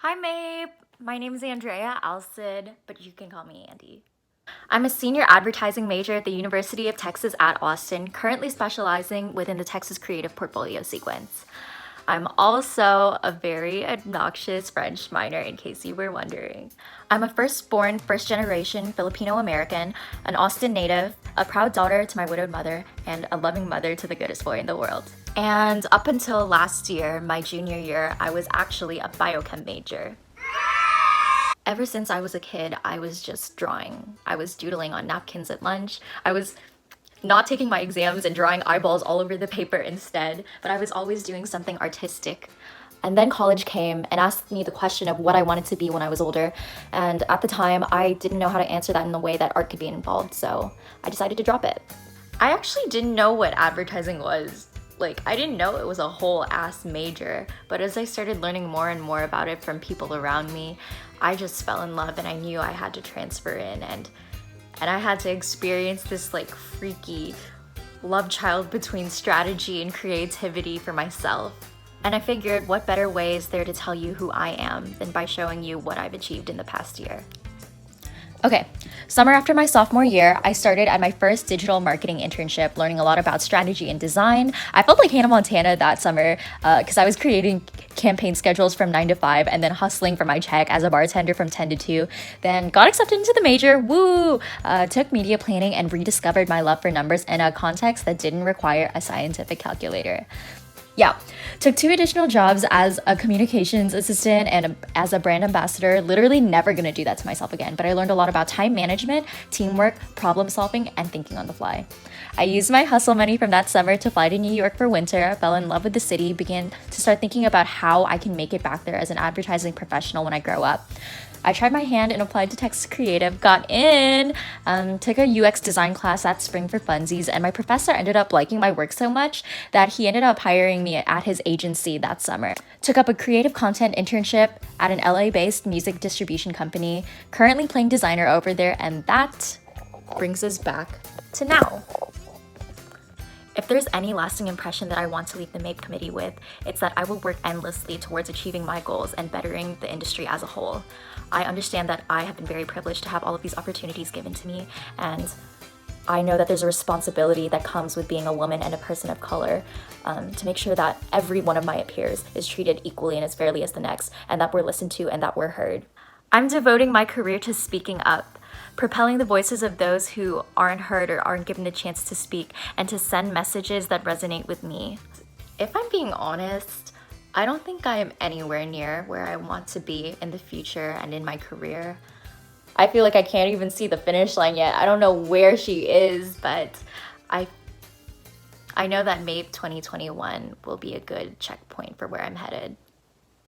Hi, MAIP. My name is Andrea, Alcid, but you can call me Andy. I'm a senior advertising major at the University of Texas at Austin, currently specializing within the Texas Creative Portfolio sequence. I'm also a very obnoxious French minor, in case you were wondering. I'm a firstborn, first-generation Filipino-American, an Austin native, a proud daughter to my widowed mother, and a loving mother to the goodest boy in the world. And up until last year, my junior year, I was actually a biochem major. Ever since I was a kid, I was just drawing. I was doodling on napkins at lunch. I was not taking my exams and drawing eyeballs all over the paper instead, but I was always doing something artistic. And then college came and asked me the question of what I wanted to be when I was older. And at the time, I didn't know how to answer that in the way that art could be involved, so I decided to drop it. I actually didn't know what advertising was. I didn't know it was a whole ass major, but as I started learning more and more about it from people around me, I just fell in love and I knew I had to transfer in and I had to experience this freaky love child between strategy and creativity for myself. And I figured, what better way is there to tell you who I am than by showing you what I've achieved in the past year? Okay, summer after my sophomore year, I started at my first digital marketing internship, learning a lot about strategy and design. I felt like Hannah Montana that summer because I was creating campaign schedules from 9 to 5 and then hustling for my check as a bartender from 10 to 2. Then got accepted into the major, woo! Took media planning and rediscovered my love for numbers in a context that didn't require a scientific calculator. Yeah, took 2 additional jobs as a communications assistant and as a brand ambassador. Literally never gonna do that to myself again, but I learned a lot about time management, teamwork, problem solving, and thinking on the fly. I used my hustle money from that summer to fly to New York for winter, fell in love with the city, began to start thinking about how I can make it back there as an advertising professional when I grow up. I tried my hand and applied to Texas Creative, got in, took a UX design class that spring for funsies, and my professor ended up liking my work so much that he ended up hiring me at his agency that summer. Took up a creative content internship at an LA-based music distribution company, currently playing designer over there, and that brings us back to now. If there's any lasting impression that I want to leave the MAIP committee with, it's that I will work endlessly towards achieving my goals and bettering the industry as a whole. I understand that I have been very privileged to have all of these opportunities given to me, and I know that there's a responsibility that comes with being a woman and a person of color to make sure that every one of my peers is treated equally and as fairly as the next, and that we're listened to and that we're heard. I'm devoting my career to speaking up, propelling the voices of those who aren't heard or aren't given a chance to speak, and to send messages that resonate with me. If I'm being honest, I don't think I am anywhere near where I want to be in the future and in my career. I feel like I can't even see the finish line yet. I don't know where she is, but I know that MAIP 2021 will be a good checkpoint for where I'm headed.